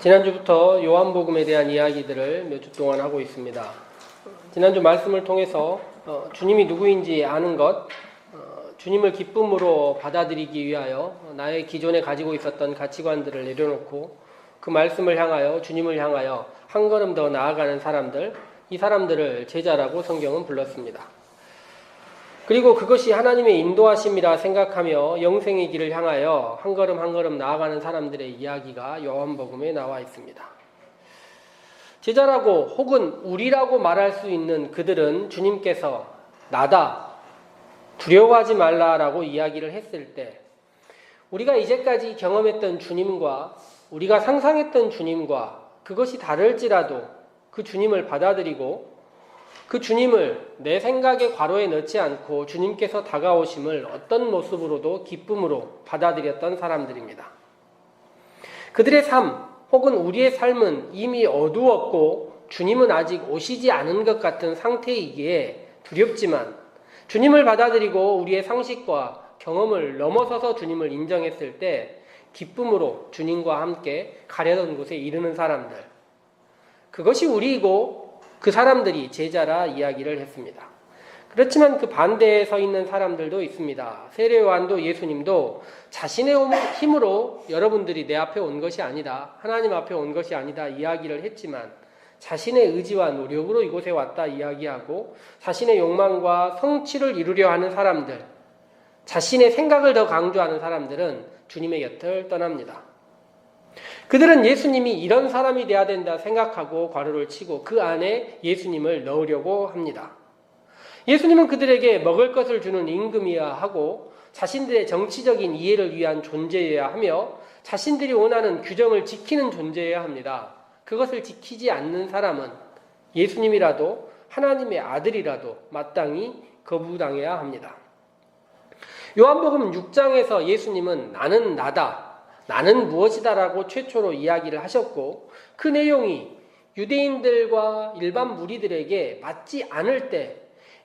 지난주부터 요한복음에 대한 이야기들을 몇 주 동안 하고 있습니다. 지난주 말씀을 통해서 주님이 누구인지 아는 것, 주님을 기쁨으로 받아들이기 위하여 나의 기존에 가지고 있었던 가치관들을 내려놓고 그 말씀을 향하여, 주님을 향하여 한 걸음 더 나아가는 사람들, 이 사람들을 제자라고 성경은 불렀습니다. 그리고 그것이 하나님의 인도하심이라 생각하며 영생의 길을 향하여 한 걸음 한 걸음 나아가는 사람들의 이야기가 요한복음에 나와 있습니다. 제자라고 혹은 우리라고 말할 수 있는 그들은 주님께서 나다, 두려워하지 말라라고 이야기를 했을 때 우리가 이제까지 경험했던 주님과 우리가 상상했던 주님과 그것이 다를지라도 그 주님을 받아들이고 그 주님을 내 생각의 괄호에 넣지 않고 주님께서 다가오심을 어떤 모습으로도 기쁨으로 받아들였던 사람들입니다. 그들의 삶 혹은 우리의 삶은 이미 어두웠고 주님은 아직 오시지 않은 것 같은 상태이기에 두렵지만 주님을 받아들이고 우리의 상식과 경험을 넘어서서 주님을 인정했을 때 기쁨으로 주님과 함께 가려던 곳에 이르는 사람들, 그것이 우리이고 그 사람들이 제자라 이야기를 했습니다. 그렇지만 그 반대에 서 있는 사람들도 있습니다. 세례 요한도 예수님도 자신의 힘으로 여러분들이 내 앞에 온 것이 아니다, 하나님 앞에 온 것이 아니다 이야기를 했지만 자신의 의지와 노력으로 이곳에 왔다 이야기하고 자신의 욕망과 성취를 이루려 하는 사람들, 자신의 생각을 더 강조하는 사람들은 주님의 곁을 떠납니다. 그들은 예수님이 이런 사람이 돼야 된다 생각하고 괄호를 치고 그 안에 예수님을 넣으려고 합니다. 예수님은 그들에게 먹을 것을 주는 임금이어야 하고 자신들의 정치적인 이해를 위한 존재여야 하며 자신들이 원하는 규정을 지키는 존재여야 합니다. 그것을 지키지 않는 사람은 예수님이라도 하나님의 아들이라도 마땅히 거부당해야 합니다. 요한복음 6장에서 예수님은 나는 나다, 나는 무엇이다라고 최초로 이야기를 하셨고 그 내용이 유대인들과 일반 무리들에게 맞지 않을 때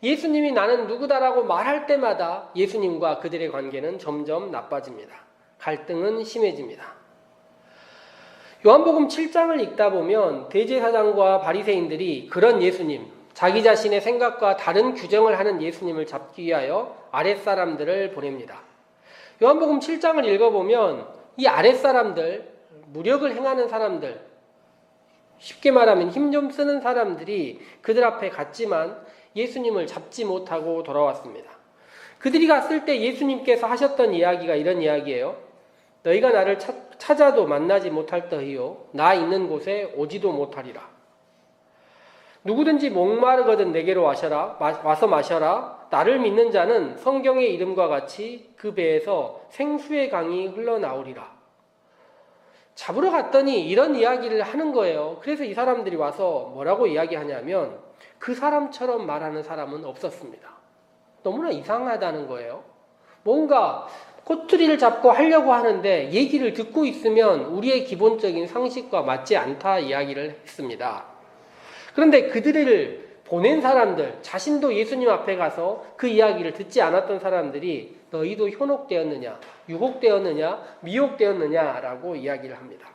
예수님이 나는 누구다라고 말할 때마다 예수님과 그들의 관계는 점점 나빠집니다. 갈등은 심해집니다. 요한복음 7장을 읽다 보면 대제사장과 바리새인들이 그런 예수님, 자기 자신의 생각과 다른 규정을 하는 예수님을 잡기 위하여 아랫사람들을 보냅니다. 요한복음 7장을 읽어보면 이 아랫사람들, 무력을 행하는 사람들, 쉽게 말하면 힘 좀 쓰는 사람들이 그들 앞에 갔지만 예수님을 잡지 못하고 돌아왔습니다. 그들이 갔을 때 예수님께서 하셨던 이야기가 이런 이야기예요. 너희가 나를 찾아도 만나지 못할 터이요 나 있는 곳에 오지도 못하리라. 누구든지 목마르거든 내게로 와서 마셔라. 나를 믿는 자는 성경의 이름과 같이 그 배에서 생수의 강이 흘러나오리라. 잡으러 갔더니 이런 이야기를 하는 거예요. 그래서 이 사람들이 와서 뭐라고 이야기하냐면 그 사람처럼 말하는 사람은 없었습니다. 너무나 이상하다는 거예요. 뭔가 꼬투리를 잡고 하려고 하는데 얘기를 듣고 있으면 우리의 기본적인 상식과 맞지 않다 이야기를 했습니다. 그런데 그들을 보낸 사람들, 자신도 예수님 앞에 가서 그 이야기를 듣지 않았던 사람들이 너희도 현혹되었느냐, 유혹되었느냐, 미혹되었느냐라고 이야기를 합니다.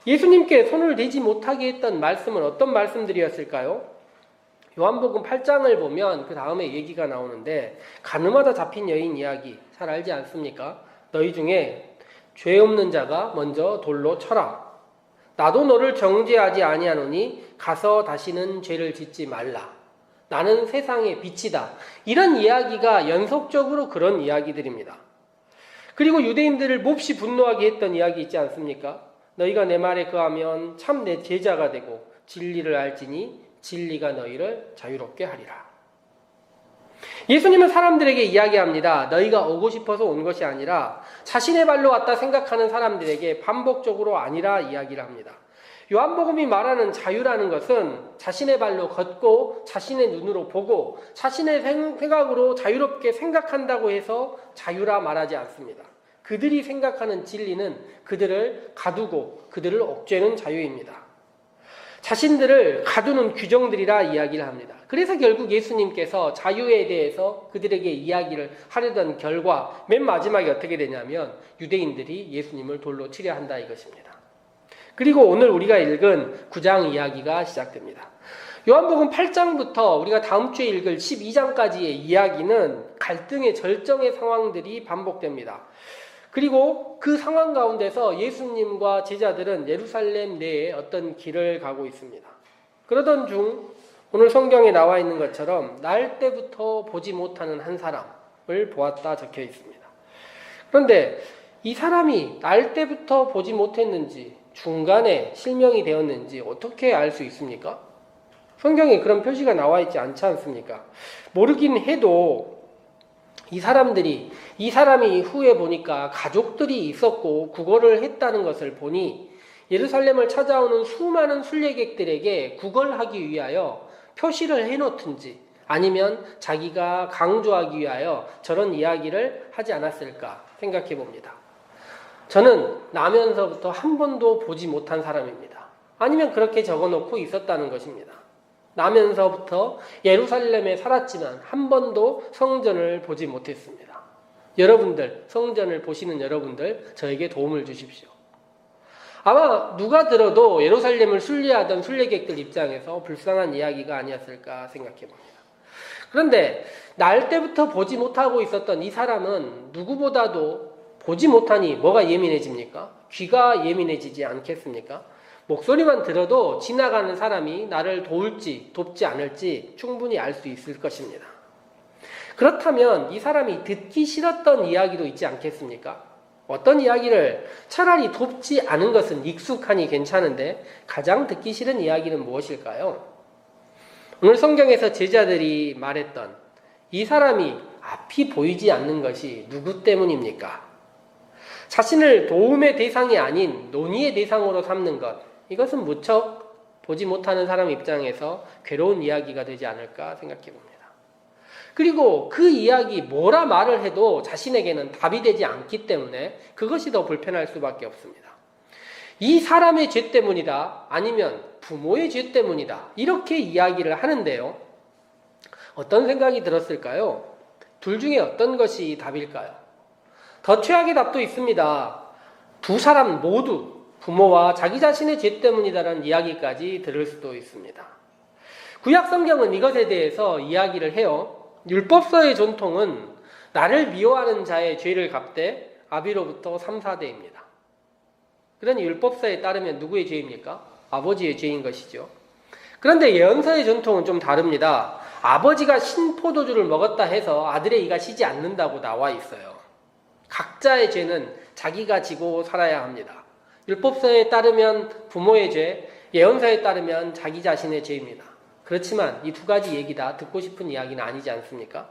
예수님께 손을 대지 못하게 했던 말씀은 어떤 말씀들이었을까요? 요한복음 8장을 보면 그 다음에 얘기가 나오는데 가늠하다 잡힌 여인 이야기 잘 알지 않습니까? 너희 중에 죄 없는 자가 먼저 돌로 쳐라. 나도 너를 정죄하지 아니하노니 가서 다시는 죄를 짓지 말라. 나는 세상의 빛이다. 이런 이야기가 연속적으로 그런 이야기들입니다. 그리고 유대인들을 몹시 분노하게 했던 이야기 있지 않습니까? 너희가 내 말에 거하면 참 내 제자가 되고 진리를 알지니 진리가 너희를 자유롭게 하리라. 예수님은 사람들에게 이야기합니다. 너희가 오고 싶어서 온 것이 아니라 자신의 발로 왔다 생각하는 사람들에게 반복적으로 아니라 이야기를 합니다. 요한복음이 말하는 자유라는 것은 자신의 발로 걷고 자신의 눈으로 보고 자신의 생각으로 자유롭게 생각한다고 해서 자유라 말하지 않습니다. 그들이 생각하는 진리는 그들을 가두고 그들을 옥죄는 자유입니다. 자신들을 가두는 규정들이라 이야기를 합니다. 그래서 결국 예수님께서 자유에 대해서 그들에게 이야기를 하려던 결과 맨 마지막에 어떻게 되냐면 유대인들이 예수님을 돌로 치려 한다 이것입니다. 그리고 오늘 우리가 읽은 9장 이야기가 시작됩니다. 요한복음 8장부터 우리가 다음 주에 읽을 12장까지의 이야기는 갈등의 절정의 상황들이 반복됩니다. 그리고 그 상황 가운데서 예수님과 제자들은 예루살렘 내에 어떤 길을 가고 있습니다. 그러던 중 오늘 성경에 나와 있는 것처럼 날 때부터 보지 못하는 한 사람을 보았다 적혀 있습니다. 그런데 이 사람이 날 때부터 보지 못했는지 중간에 실명이 되었는지 어떻게 알 수 있습니까? 성경에 그런 표시가 나와 있지 않지 않습니까? 모르긴 해도 이 사람이 후에 보니까 가족들이 있었고 구걸을 했다는 것을 보니 예루살렘을 찾아오는 수많은 순례객들에게 구걸하기 위하여 표시를 해놓든지 아니면 자기가 강조하기 위하여 저런 이야기를 하지 않았을까 생각해 봅니다. 저는 나면서부터 한 번도 보지 못한 사람입니다. 아니면 그렇게 적어놓고 있었다는 것입니다. 나면서부터 예루살렘에 살았지만 한 번도 성전을 보지 못했습니다. 여러분들, 성전을 보시는 여러분들, 저에게 도움을 주십시오. 아마 누가 들어도 예루살렘을 순례하던 순례객들 입장에서 불쌍한 이야기가 아니었을까 생각해 봅니다. 그런데 날 때부터 보지 못하고 있었던 이 사람은 누구보다도 보지 못하니 뭐가 예민해집니까? 귀가 예민해지지 않겠습니까? 목소리만 들어도 지나가는 사람이 나를 도울지 돕지 않을지 충분히 알 수 있을 것입니다. 그렇다면 이 사람이 듣기 싫었던 이야기도 있지 않겠습니까? 어떤 이야기를 차라리 돕지 않은 것은 익숙하니 괜찮은데 가장 듣기 싫은 이야기는 무엇일까요? 오늘 성경에서 제자들이 말했던 이 사람이 앞이 보이지 않는 것이 누구 때문입니까? 자신을 도움의 대상이 아닌 논의의 대상으로 삼는 것, 이것은 무척 보지 못하는 사람 입장에서 괴로운 이야기가 되지 않을까 생각해 봅니다. 그리고 그 이야기 뭐라 말을 해도 자신에게는 답이 되지 않기 때문에 그것이 더 불편할 수밖에 없습니다. 이 사람의 죄 때문이다, 아니면 부모의 죄 때문이다, 이렇게 이야기를 하는데요. 어떤 생각이 들었을까요? 둘 중에 어떤 것이 답일까요? 더 최악의 답도 있습니다. 두 사람 모두 부모와 자기 자신의 죄 때문이다라는 이야기까지 들을 수도 있습니다. 구약 성경은 이것에 대해서 이야기를 해요. 율법서의 전통은 나를 미워하는 자의 죄를 갚되 아비로부터 3, 4대입니다. 그러니 율법서에 따르면 누구의 죄입니까? 아버지의 죄인 것이죠. 그런데 예언서의 전통은 좀 다릅니다. 아버지가 신포도주를 먹었다 해서 아들의 이가 쉬지 않는다고 나와 있어요. 각자의 죄는 자기가 지고 살아야 합니다. 율법서에 따르면 부모의 죄, 예언서에 따르면 자기 자신의 죄입니다. 그렇지만 이 두 가지 얘기 다 듣고 싶은 이야기는 아니지 않습니까?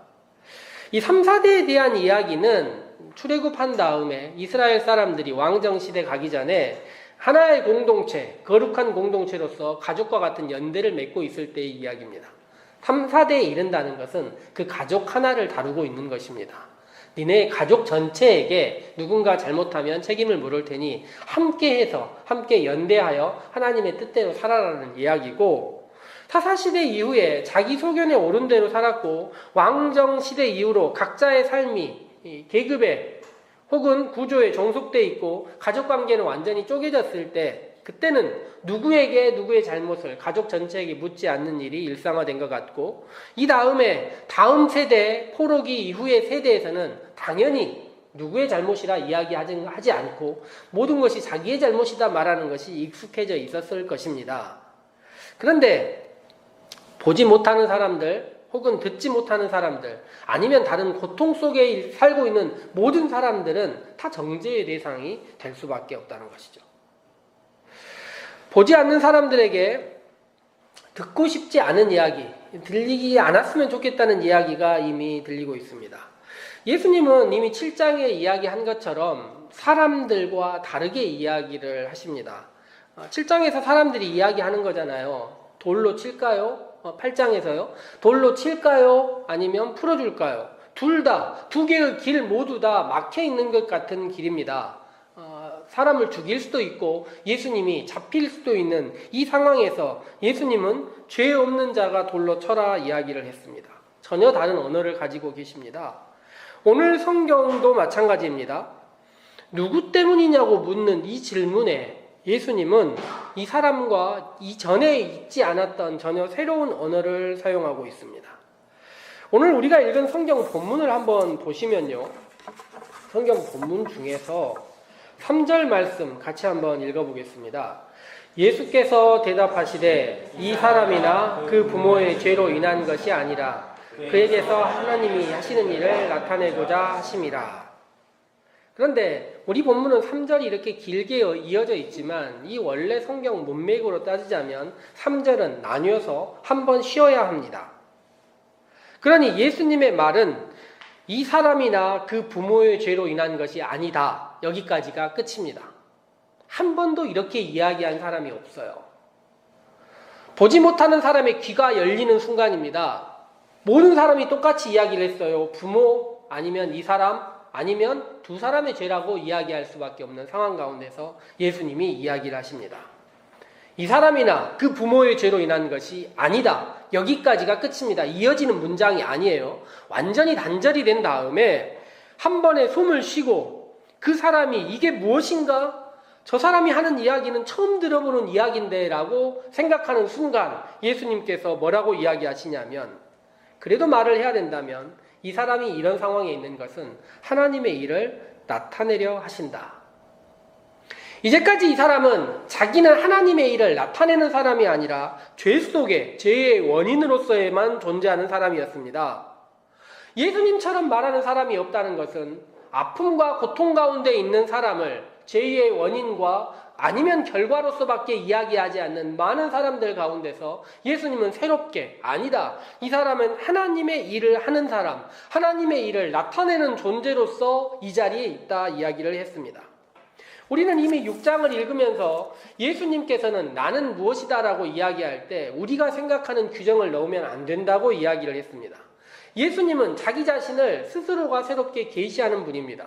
이 3, 4대에 대한 이야기는 출애굽한 다음에 이스라엘 사람들이 왕정시대 가기 전에 하나의 공동체, 거룩한 공동체로서 가족과 같은 연대를 맺고 있을 때의 이야기입니다. 3, 4대에 이른다는 것은 그 가족 하나를 다루고 있는 것입니다. 니네 가족 전체에게 누군가 잘못하면 책임을 물을 테니 함께해서 함께 연대하여 하나님의 뜻대로 살아라는 이야기고, 사사시대 이후에 자기 소견에 옳은 대로 살았고 왕정시대 이후로 각자의 삶이 계급에 혹은 구조에 종속돼 있고 가족관계는 완전히 쪼개졌을 때, 그때는 누구에게 누구의 잘못을 가족 전체에게 묻지 않는 일이 일상화된 것 같고, 이 다음에 다음 세대 포로기 이후의 세대에서는 당연히 누구의 잘못이라 이야기하지 않고 모든 것이 자기의 잘못이다 말하는 것이 익숙해져 있었을 것입니다. 그런데 보지 못하는 사람들 혹은 듣지 못하는 사람들 아니면 다른 고통 속에 살고 있는 모든 사람들은 다 정죄의 대상이 될 수밖에 없다는 것이죠. 보지 않는 사람들에게 듣고 싶지 않은 이야기, 들리지 않았으면 좋겠다는 이야기가 이미 들리고 있습니다. 예수님은 이미 7장에 이야기한 것처럼 사람들과 다르게 이야기를 하십니다. 7장에서 사람들이 이야기하는 거잖아요. 돌로 칠까요? 8장에서요. 돌로 칠까요? 아니면 풀어줄까요? 둘 다, 두 개의 길 모두 다 막혀 있는 것 같은 길입니다. 사람을 죽일 수도 있고 예수님이 잡힐 수도 있는 이 상황에서 예수님은 죄 없는 자가 돌로 쳐라 이야기를 했습니다. 전혀 다른 언어를 가지고 계십니다. 오늘 성경도 마찬가지입니다. 누구 때문이냐고 묻는 이 질문에 예수님은 이 사람과 이전에 있지 않았던 전혀 새로운 언어를 사용하고 있습니다. 오늘 우리가 읽은 성경 본문을 한번 보시면요. 성경 본문 중에서 3절 말씀 같이 한번 읽어보겠습니다. 예수께서 대답하시되 이 사람이나 그 부모의 죄로 인한 것이 아니라 그에게서 하나님이 하시는 일을 나타내고자 하심이라. 그런데 우리 본문은 3절이 이렇게 길게 이어져 있지만 이 원래 성경 문맥으로 따지자면 3절은 나뉘어서 한번 쉬어야 합니다. 그러니 예수님의 말은 이 사람이나 그 부모의 죄로 인한 것이 아니다. 여기까지가 끝입니다. 한 번도 이렇게 이야기한 사람이 없어요. 보지 못하는 사람의 귀가 열리는 순간입니다. 모든 사람이 똑같이 이야기를 했어요. 부모 아니면 이 사람 아니면 두 사람의 죄라고 이야기할 수밖에 없는 상황 가운데서 예수님이 이야기를 하십니다. 이 사람이나 그 부모의 죄로 인한 것이 아니다. 여기까지가 끝입니다. 이어지는 문장이 아니에요. 완전히 단절이 된 다음에 한 번에 숨을 쉬고 그 사람이 이게 무엇인가? 저 사람이 하는 이야기는 처음 들어보는 이야기인데 라고 생각하는 순간 예수님께서 뭐라고 이야기하시냐면 그래도 말을 해야 된다면 이 사람이 이런 상황에 있는 것은 하나님의 일을 나타내려 하신다. 이제까지 이 사람은 자기는 하나님의 일을 나타내는 사람이 아니라 죄 속에 죄의 원인으로서에만 존재하는 사람이었습니다. 예수님처럼 말하는 사람이 없다는 것은 아픔과 고통 가운데 있는 사람을 죄의 원인과 아니면 결과로서밖에 이야기하지 않는 많은 사람들 가운데서 예수님은 새롭게 아니다. 이 사람은 하나님의 일을 하는 사람, 하나님의 일을 나타내는 존재로서 이 자리에 있다 이야기를 했습니다. 우리는 이미 6장을 읽으면서 예수님께서는 나는 무엇이다라고 이야기할 때 우리가 생각하는 규정을 넣으면 안 된다고 이야기를 했습니다. 예수님은 자기 자신을 스스로가 새롭게 계시하는 분입니다.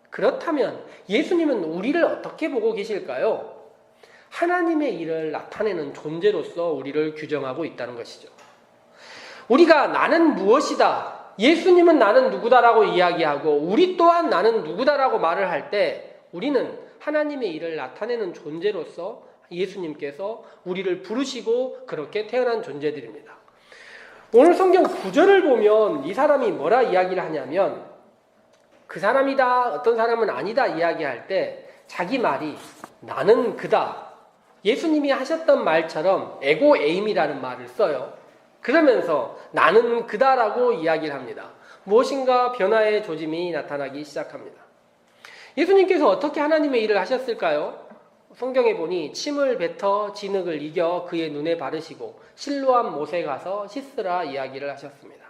그렇다면 예수님은 우리를 어떻게 보고 계실까요? 하나님의 일을 나타내는 존재로서 우리를 규정하고 있다는 것이죠. 우리가 나는 무엇이다, 예수님은 나는 누구다라고 이야기하고 우리 또한 나는 누구다라고 말을 할 때 우리는 하나님의 일을 나타내는 존재로서 예수님께서 우리를 부르시고 그렇게 태어난 존재들입니다. 오늘 성경 구절을 보면 이 사람이 뭐라 이야기를 하냐면 그 사람이다, 어떤 사람은 아니다 이야기할 때 자기 말이 나는 그다. 예수님이 하셨던 말처럼 에고 에임이라는 말을 써요. 그러면서 나는 그다라고 이야기를 합니다. 무엇인가 변화의 조짐이 나타나기 시작합니다. 예수님께서 어떻게 하나님의 일을 하셨을까요? 성경에 보니 침을 뱉어 진흙을 이겨 그의 눈에 바르시고 실로암 못에 가서 씻으라 이야기를 하셨습니다.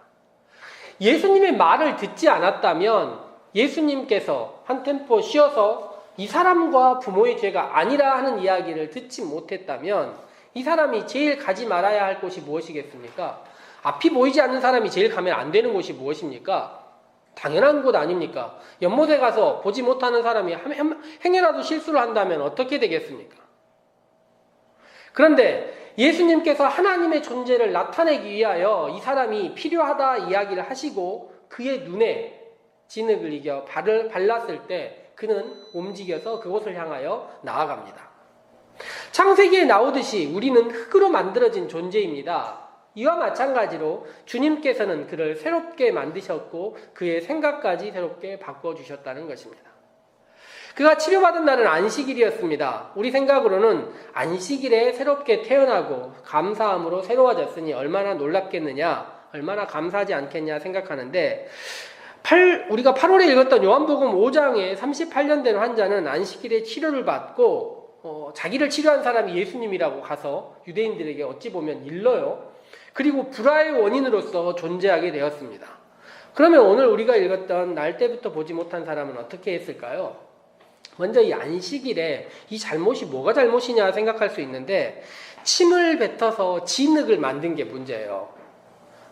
예수님의 말을 듣지 않았다면 예수님께서 한 템포 쉬어서 이 사람과 부모의 죄가 아니라 하는 이야기를 듣지 못했다면 이 사람이 제일 가지 말아야 할 곳이 무엇이겠습니까? 앞이 보이지 않는 사람이 제일 가면 안 되는 곳이 무엇입니까? 당연한 곳 아닙니까? 연못에 가서 보지 못하는 사람이 행여라도 실수를 한다면 어떻게 되겠습니까? 그런데 예수님께서 하나님의 존재를 나타내기 위하여 이 사람이 필요하다 이야기를 하시고 그의 눈에 진흙을 이겨 발랐을 때 그는 움직여서 그곳을 향하여 나아갑니다. 창세기에 나오듯이 우리는 흙으로 만들어진 존재입니다. 이와 마찬가지로 주님께서는 그를 새롭게 만드셨고 그의 생각까지 새롭게 바꿔주셨다는 것입니다. 그가 치료받은 날은 안식일이었습니다. 우리 생각으로는 안식일에 새롭게 태어나고 감사함으로 새로워졌으니 얼마나 놀랍겠느냐, 얼마나 감사하지 않겠냐 생각하는데 우리가 8월에 읽었던 요한복음 5장에 38년 된 환자는 안식일에 치료를 받고 자기를 치료한 사람이 예수님이라고 가서 유대인들에게 어찌 보면 일러요. 그리고 불화의 원인으로서 존재하게 되었습니다. 그러면 오늘 우리가 읽었던 날 때부터 보지 못한 사람은 어떻게 했을까요? 먼저 이 안식일에 이 잘못이 뭐가 잘못이냐 생각할 수 있는데 침을 뱉어서 진흙을 만든 게 문제예요.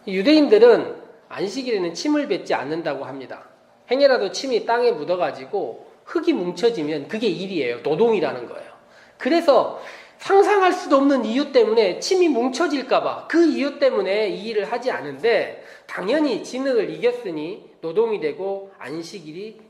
유대인들은 안식일에는 침을 뱉지 않는다고 합니다. 행여라도 침이 땅에 묻어가지고 흙이 뭉쳐지면 그게 일이에요. 노동이라는 거예요. 그래서 상상할 수도 없는 이유 때문에 침이 뭉쳐질까봐 그 이유 때문에 이 일을 하지 않은데 당연히 진흙을 이겼으니 노동이 되고 안식일이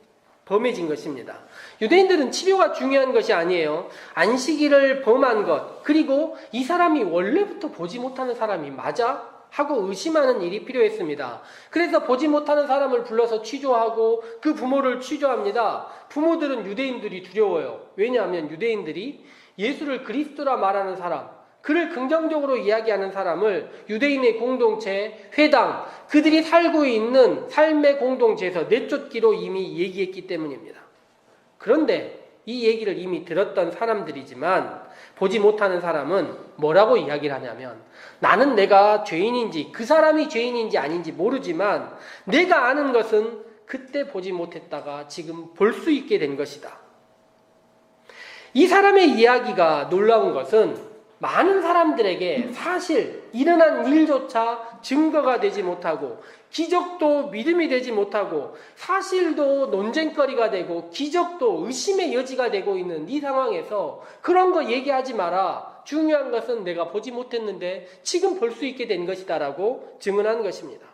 범해진 것입니다. 유대인들은 치료가 중요한 것이 아니에요. 안식일을 범한 것, 그리고 이 사람이 원래부터 보지 못하는 사람이 맞아? 하고 의심하는 일이 필요했습니다. 그래서 보지 못하는 사람을 불러서 취조하고 그 부모를 취조합니다. 부모들은 유대인들이 두려워요. 왜냐하면 유대인들이 예수를 그리스도라 말하는 사람, 그를 긍정적으로 이야기하는 사람을 유대인의 공동체, 회당, 그들이 살고 있는 삶의 공동체에서 내쫓기로 이미 얘기했기 때문입니다. 그런데 이 얘기를 이미 들었던 사람들이지만 보지 못하는 사람은 뭐라고 이야기를 하냐면, 나는 내가 죄인인지 그 사람이 죄인인지 아닌지 모르지만 내가 아는 것은 그때 보지 못했다가 지금 볼 수 있게 된 것이다. 이 사람의 이야기가 놀라운 것은 많은 사람들에게 사실 일어난 일조차 증거가 되지 못하고, 기적도 믿음이 되지 못하고, 사실도 논쟁거리가 되고, 기적도 의심의 여지가 되고 있는 이 상황에서 그런 거 얘기하지 마라. 중요한 것은 내가 보지 못했는데 지금 볼 수 있게 된 것이다 라고 증언한 것입니다.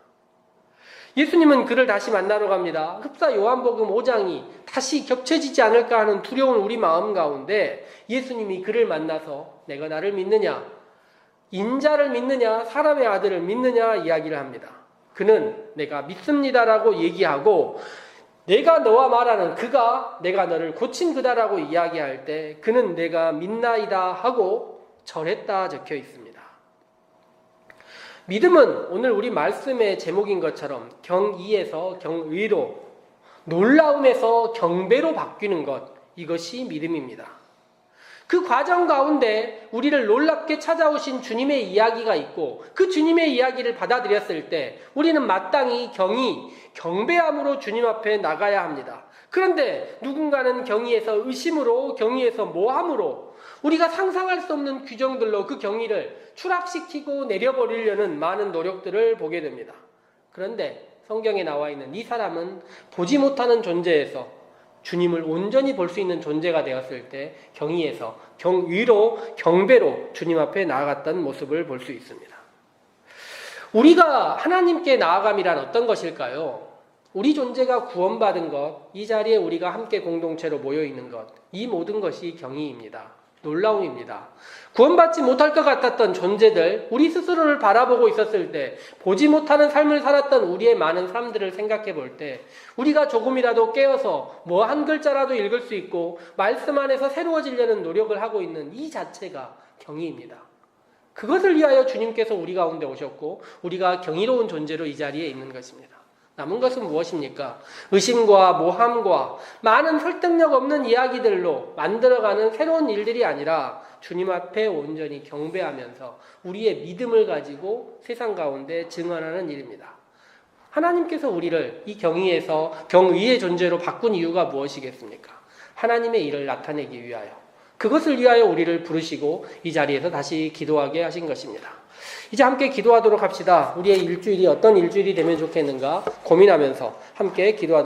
예수님은 그를 다시 만나러 갑니다. 흡사 요한복음 5장이 다시 겹쳐지지 않을까 하는 두려운 우리 마음 가운데 예수님이 그를 만나서 내가 나를 믿느냐, 인자를 믿느냐, 사람의 아들을 믿느냐 이야기를 합니다. 그는 내가 믿습니다라고 얘기하고, 내가 너와 말하는 그가 내가 너를 고친 그다라고 이야기할 때 그는 내가 믿나이다 하고 절했다 적혀 있습니다. 믿음은 오늘 우리 말씀의 제목인 것처럼 경이에서 경의로, 놀라움에서 경배로 바뀌는 것, 이것이 믿음입니다. 그 과정 가운데 우리를 놀랍게 찾아오신 주님의 이야기가 있고, 그 주님의 이야기를 받아들였을 때 우리는 마땅히 경배함으로 주님 앞에 나가야 합니다. 그런데 누군가는 경의에서 의심으로, 경의에서 모함으로, 우리가 상상할 수 없는 규정들로 그 경의를 추락시키고 내려버리려는 많은 노력들을 보게 됩니다. 그런데 성경에 나와 있는 이 사람은 보지 못하는 존재에서 주님을 온전히 볼 수 있는 존재가 되었을 때 경의에서 경의로, 경배로 주님 앞에 나아갔던 모습을 볼 수 있습니다. 우리가 하나님께 나아감이란 어떤 것일까요? 우리 존재가 구원받은 것, 이 자리에 우리가 함께 공동체로 모여있는 것, 이 모든 것이 경의입니다. 놀라움입니다. 구원받지 못할 것 같았던 존재들, 우리 스스로를 바라보고 있었을 때, 보지 못하는 삶을 살았던 우리의 많은 삶들을 생각해 볼 때, 우리가 조금이라도 깨어서 뭐 한 글자라도 읽을 수 있고 말씀 안에서 새로워지려는 노력을 하고 있는 이 자체가 경의입니다. 그것을 위하여 주님께서 우리 가운데 오셨고 우리가 경이로운 존재로 이 자리에 있는 것입니다. 남은 것은 무엇입니까? 의심과 모함과 많은 설득력 없는 이야기들로 만들어가는 새로운 일들이 아니라 주님 앞에 온전히 경배하면서 우리의 믿음을 가지고 세상 가운데 증언하는 일입니다. 하나님께서 우리를 이 경의에서 경의의 존재로 바꾼 이유가 무엇이겠습니까? 하나님의 일을 나타내기 위하여, 그것을 위하여 우리를 부르시고 이 자리에서 다시 기도하게 하신 것입니다. 이제 함께 기도하도록 합시다. 우리의 일주일이 어떤 일주일이 되면 좋겠는가 고민하면서 함께 기도하도록